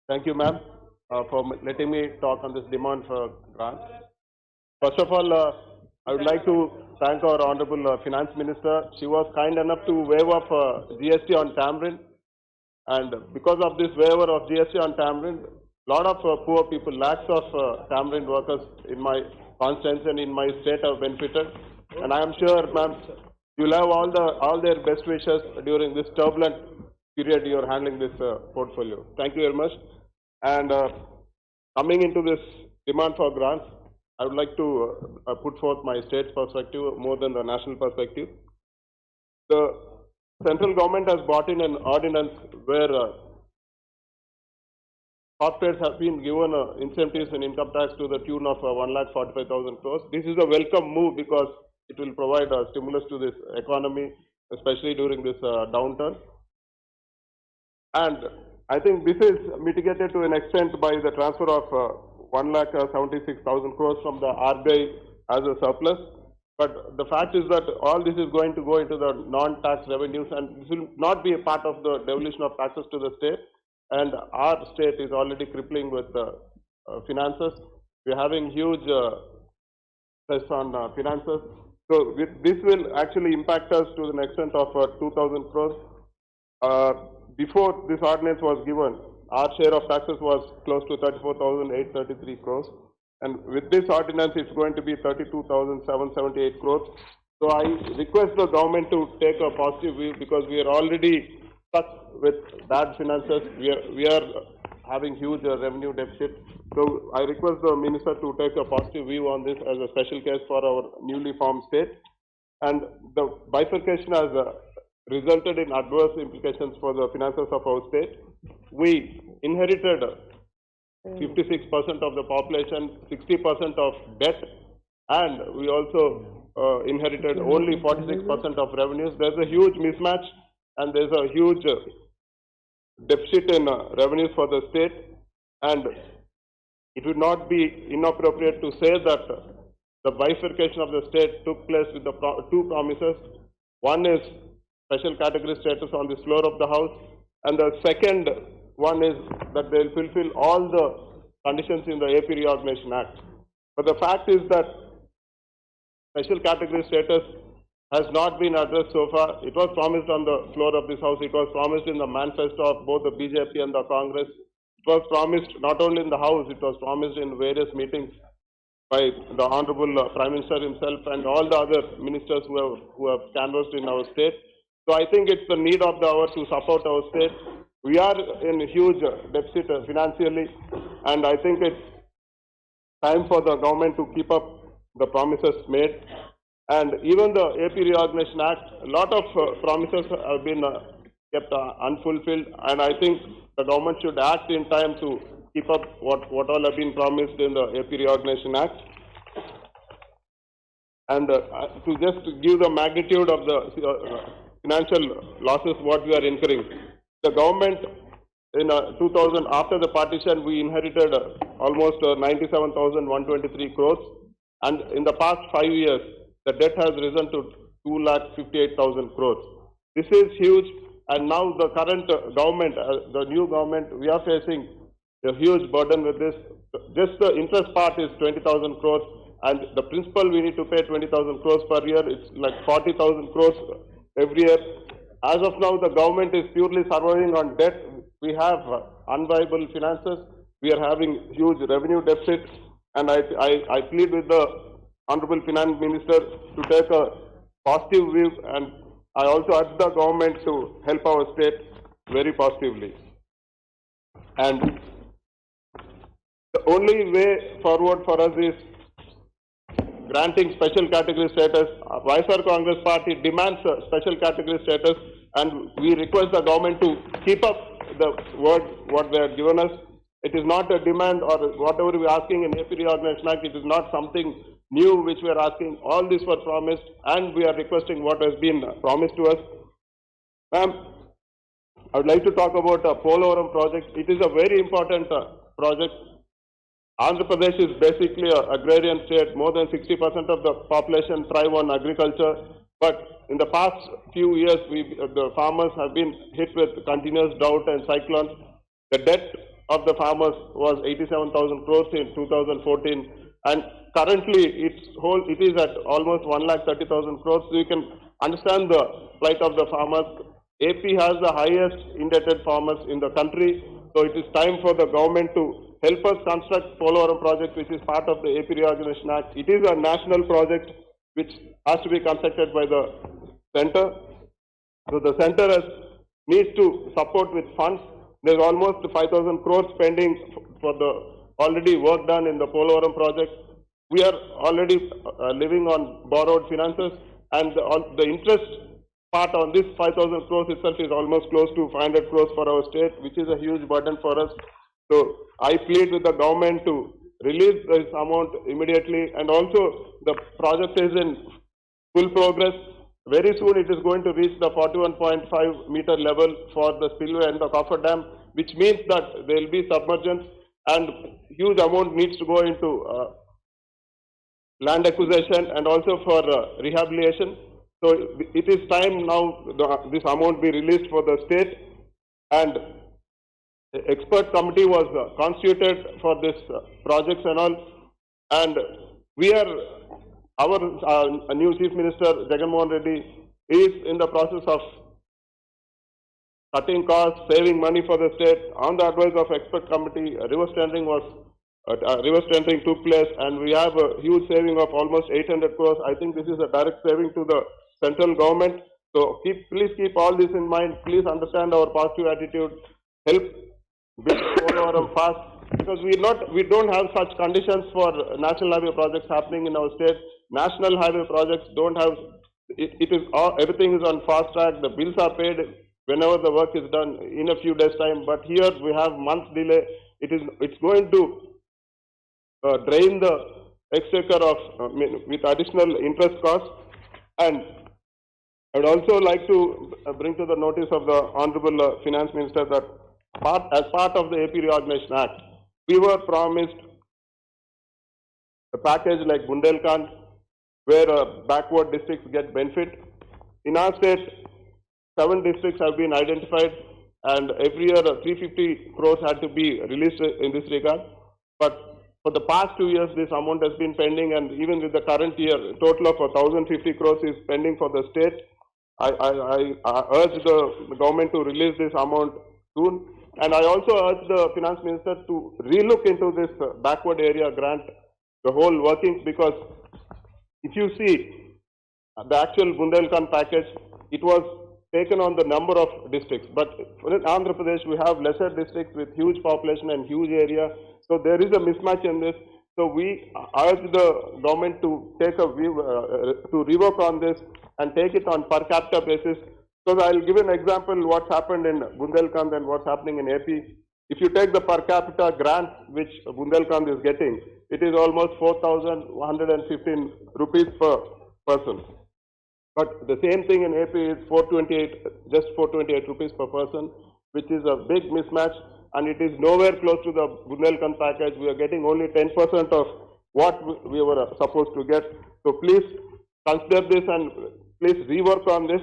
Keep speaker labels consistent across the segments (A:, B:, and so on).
A: Thank you, ma'am, for letting me talk on this demand for grants. First of all, I would like to thank our Honorable Finance Minister. She was kind enough to waive off GST on tamarind, and because of this waiver of GST on tamarind, lot of poor people, lakhs of tamarind workers in my constituency and in my state have benefited. And I am sure, ma'am, you'll have all their best wishes during this turbulent period you are handling this portfolio. Thank you very much. And coming into this demand for grants, I would like to put forth my state's perspective more than the national perspective. The central government has brought in an ordinance where corporates have been given incentives in income tax to the tune of 1,45,000 crores. This is a welcome move because it will provide a stimulus to this economy, especially during this downturn. And I think this is mitigated to an extent by the transfer of 1,76,000 crores from the RBI as a surplus. But the fact is that all this is going to go into the non-tax revenues, and this will not be a part of the devolution of taxes to the state. And our state is already crippling with finances. We are having huge stress on finances. So this will actually impact us to the extent of 2,000 crores. Before this ordinance was given, our share of taxes was close to 34,833 crores. And with this ordinance, it's going to be 32,778 crores. So I request the government to take a positive view because we are already stuck with bad finances. We are having huge revenue deficit. So I request the minister to take a positive view on this as a special case for our newly formed state. And the bifurcation has resulted in adverse implications for the finances of our state. We inherited 56% of the population, 60% of debt, and we also inherited only 46% of revenues. There's a huge mismatch and there's a huge deficit in revenues for the state, and it would not be inappropriate to say that the bifurcation of the state took place with the two promises. One is special category status on this floor of the house, and the second one is that they will fulfill all the conditions in the AP Reorganization Act. But the fact is that special category status has not been addressed so far. It was promised on the floor of this house. It was promised in the manifesto of both the BJP and the Congress. It was promised not only in the house, it was promised in various meetings by the Honorable Prime Minister himself and all the other ministers who have canvassed in our state. So I think it's the need of the hour to support our state. We are in a huge deficit financially, and I think it's time for the government to keep up the promises made. And even the AP Reorganization Act, a lot of promises have been kept unfulfilled, and I think the government should act in time to keep up what all have been promised in the AP Reorganization Act. And to just give the magnitude of the financial losses what we are incurring. The government in 2000, after the partition, we inherited almost 97,123 crores, and in the past 5 years, the debt has risen to 2,58,000 crores. This is huge, and now the current government, the new government, we are facing a huge burden with this. Just the interest part is 20,000 crores, and the principal we need to pay 20,000 crores per year. It's like 40,000 crores every year. As of now, the government is purely surviving on debt. We have unviable finances. We are having huge revenue deficit, and I plead with the Honorable Finance Minister to take a positive view, and I also urge the government to help our state very positively. And the only way forward for us is granting special category status. YSR Congress Party demands a special category status, and we request the government to keep up the word what they have given us. It is not a demand or whatever we are asking in AP Reorganization Act. It is not something new which we are asking. All this were promised, and we are requesting what has been promised to us. Ma'am, I would like to talk about a Polavaram project. It is a very important project. Andhra Pradesh is basically an agrarian state. More than 60% of the population thrive on agriculture. But in the past few years, the farmers have been hit with continuous drought and cyclones. The debt of the farmers was 87,000 crores in 2014, and currently it is at almost 1,30,000 crores. So you can understand the plight of the farmers. AP has the highest indebted farmers in the country, so it is time for the government to help us construct Polavaram project, which is part of the AP Reorganization Act. It is a national project which has to be constructed by the center. So the center needs to support with funds. There is almost 5,000 crores pending for the already work done in the Polavaram project. We are already living on borrowed finances, and the interest part on this 5,000 crores itself is almost close to 500 crores for our state, which is a huge burden for us. So I plead with the government to release this amount immediately, and also the project is in full progress. Very soon it is going to reach the 41.5 meter level for the spillway and the coffer dam, which means that there will be submergence, and huge amount needs to go into land acquisition and also for rehabilitation. So it is time now this amount be released for the state, and the expert committee was constituted for this projects and all, and we are, our new Chief Minister Jagan Reddy is in the process of cutting costs, saving money for the state. On the advice of expert committee, reverse tendering took place, and we have a huge saving of almost 800 crores. I think this is a direct saving to the central government. So please keep all this in mind. Please understand our positive attitude. Help build Polavaram fast, because we don't have such conditions for national highway projects happening in our state. National highway projects don't have everything is on fast track. The bills are paid whenever the work is done in a few days time. But here we have months delay. It's going to drain the exchequer of with additional interest costs. And I would also like to bring to the notice of the Honorable Finance Minister that as part of the AP Reorganization Act, we were promised a package like Bundelkhand, where backward districts get benefit. In our state, 7 districts have been identified, and every year 350 crores had to be released in this regard. But for the past 2 years, this amount has been pending, and even with the current year, a total of 1,050 crores is pending for the state. I urge the government to release this amount soon. And I also urge the Finance Minister to relook into this backward area grant, the whole workings, because if you see the actual Bundelkhand package, it was taken on the number of districts. But in Andhra Pradesh, we have lesser districts with huge population and huge area. So there is a mismatch in this. So we urge the government to take a view, to rework on this and take it on per capita basis. So I'll give an example what's happened in Bundelkhand and what's happening in AP. If you take the per capita grant which Bundelkhand is getting, it is almost 4,115 rupees per person. But the same thing in AP is 428, just 428 rupees per person, which is a big mismatch, and it is nowhere close to the Bundelkhand package. We are getting only 10% of what we were supposed to get. So please consider this and please rework on this.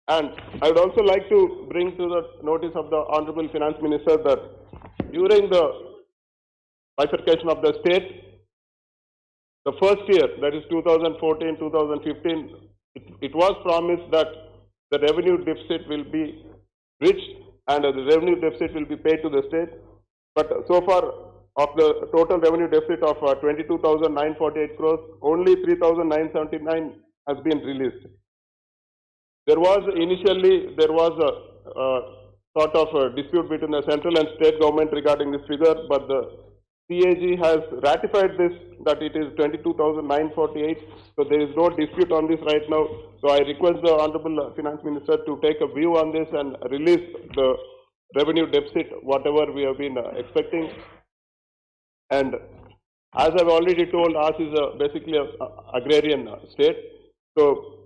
A: And I would also like to bring to the notice of the Honorable Finance Minister that during the bifurcation of the state, the first year, that is 2014-2015, it was promised that the revenue deficit will be reached and the revenue deficit will be paid to the state. But so far, of the total revenue deficit of 22,948 crores, only 3,979 has been released. There was a sort of a dispute between the central and state government regarding this figure, but the CAG has ratified this, that it is 22,948. So there is no dispute on this right now. So I request the Honorable Finance Minister to take a view on this and release the revenue deficit, whatever we have been expecting. And as I've already told, ours is basically an agrarian state. So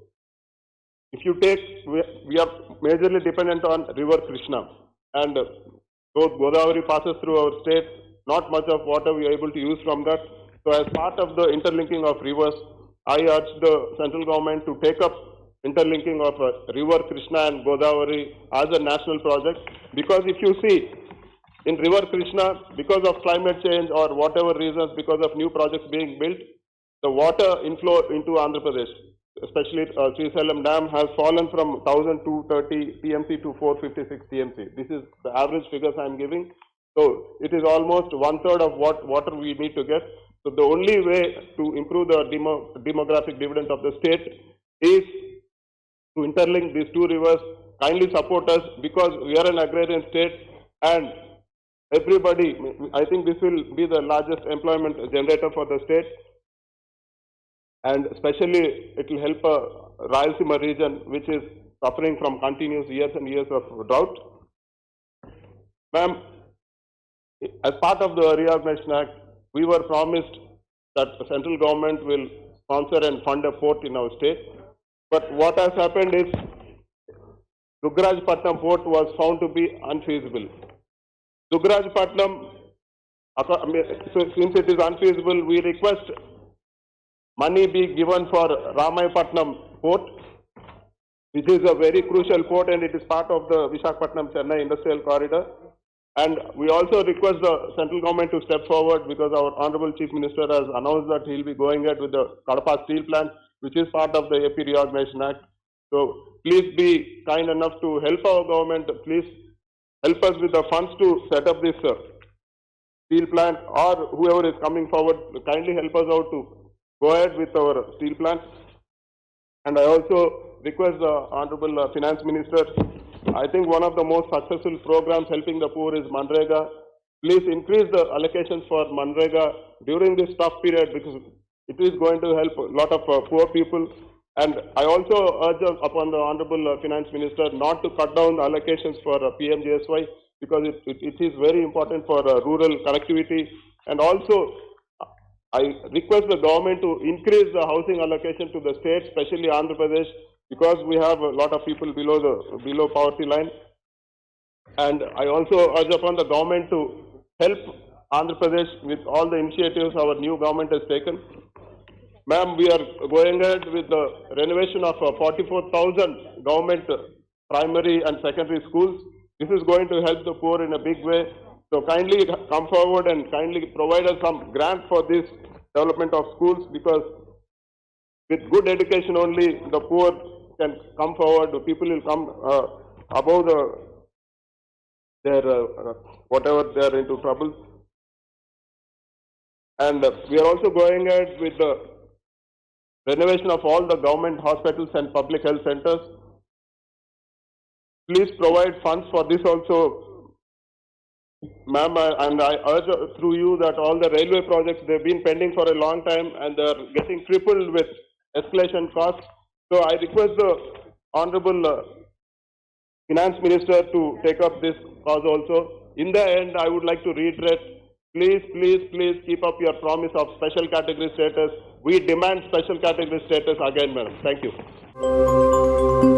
A: if you take, we are majorly dependent on river Krishna, and though Godavari passes through our state, not much of water we are able to use from that. So as part of the interlinking of rivers, I urge the central government to take interlinking of river Krishna and Godavari as a national project. Because if you see, in river Krishna, because of climate change or whatever reasons, because of new projects being built, the water inflow into Andhra Pradesh, especially Srisalem Dam, has fallen from 1,230 TMC to 456 TMC. This is the average figures I am giving. So it is almost 1/3 of what water we need to get. So the only way to improve the demographic dividend of the state is to interlink these two rivers. Kindly support us, because we are an agrarian state, and everybody, I think this will be the largest employment generator for the state, and especially it will help Rayalaseema region, which is suffering from continuous years and years of drought. Ma'am, as part of the Reorganization Act, we were promised that the central government will sponsor and fund a port in our state. But what has happened is, Dugirajpatnam port was found to be unfeasible. Dugirajpatnam, so since it is unfeasible, we request money be given for Ramayapatnam port, which is a very crucial port, and it is part of the Visakhapatnam-Chennai industrial corridor. And we also request the central government to step forward, because our Honorable Chief Minister has announced that he will be going ahead with the Kadapa steel plant, which is part of the AP Reorganization Act. So please be kind enough to help our government. Please help us with the funds to set up this steel plant, or whoever is coming forward, kindly help us out to go ahead with our steel plant. And I also request the Honorable Finance Minister, I think one of the most successful programs helping the poor is Manrega. Please increase the allocations for Manrega during this tough period, because it is going to help a lot of poor people. And I also urge upon the Honorable Finance Minister not to cut down the allocations for PMJSY, because it is very important for rural connectivity. And also, I request the government to increase the housing allocation to the state, especially Andhra Pradesh, because we have a lot of people below poverty line. And I also urge upon the government to help Andhra Pradesh with all the initiatives our new government has taken. Ma'am, we are going ahead with the renovation of 44,000 government primary and secondary schools. This is going to help the poor in a big way. So kindly come forward and kindly provide us some grant for this development of schools, because with good education only the poor can come forward. The people will come above their whatever they are into trouble. And we are also going ahead with the renovation of all the government hospitals and public health centers. Please provide funds for this also, ma'am, and I urge through you that all the railway projects, they've been pending for a long time and they're getting crippled with escalation costs. So I request the Honorable Finance Minister to take up this cause also. In the end, I would like to reiterate, please, please, please keep up your promise of special category status. We demand special category status again, madam. Thank you.